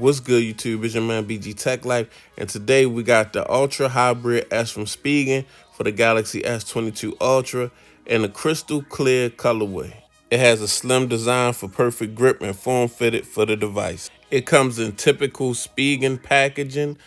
What's good, YouTube? It's your man BG Tech Life, and today we got the Ultra Hybrid S from Spigen for the Galaxy S22 Ultra in a crystal clear colorway. It has a slim design for perfect grip and form fitted for the device. It comes in typical Spigen packaging,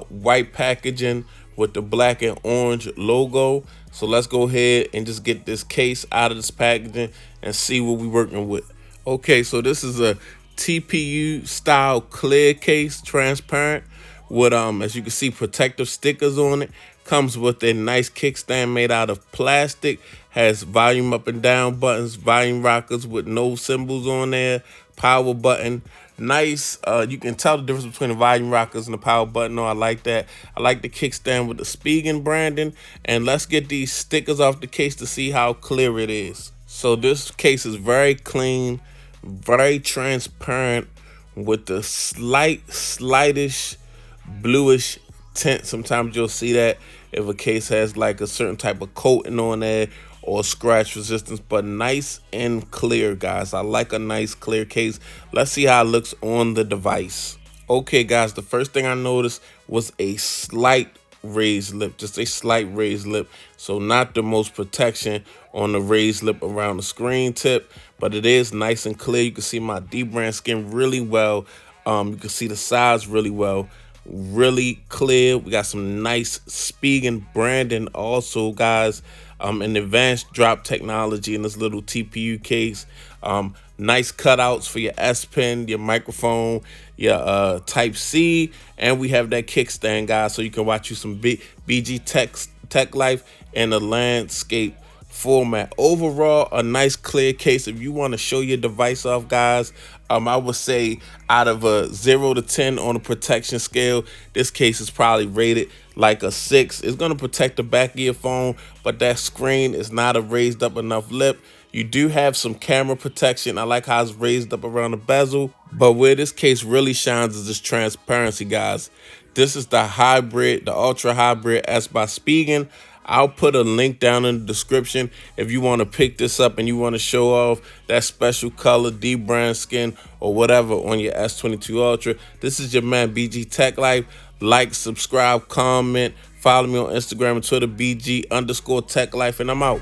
white packaging with the black and orange logo. So let's go ahead and just get this case out of this packaging and see what we're working with. Okay, so this is a TPU style clear case, transparent, with as you can see, protective stickers on it. Comes with a nice kickstand made out of plastic. Has volume up and down buttons, volume rockers with no symbols on there, power button. Nice. You can tell the difference between the volume rockers and the power button. Oh, I like that. I like the kickstand with the Spigen branding. And let's get these stickers off the case to see how clear it is. So this case is very clean, very transparent, with the slightish bluish tint. Sometimes you'll see that if a case has like a certain type of coating on there or scratch resistance, but nice and clear, guys. I like a nice clear case. Let's see how it looks on the device. Okay, guys, the first thing I noticed was a slight raised lip, just a slight raised lip. So not the most protection on the raised lip around the screen tip, but it is nice and clear. You can see my D-brand skin really well. You can see the size really well, really clear. We got some nice Spigen branding also, guys. An advanced drop technology in this little TPU case. Nice cutouts for your S Pen, your microphone, your Type C, and we have that kickstand, guys, so you can watch you some BG Tech Life in a landscape format. Overall, a nice clear case. If you want to show your device off, guys, I would say out of a 0 to 10 on a protection scale, this case is probably rated like a 6. It's going to protect the back of your phone, but that screen is not a raised up enough lip. You do have some camera protection. I like how it's raised up around the bezel, but where this case really shines is this transparency, guys. This is the hybrid, the Ultra Hybrid S by Spigen. I'll put a link down in the description if you want to pick this up and you want to show off that special color D-brand skin or whatever on your S22 Ultra. This is your man BG Tech Life. Like, subscribe, comment, follow me on Instagram and Twitter, BG_Tech Life, and I'm out.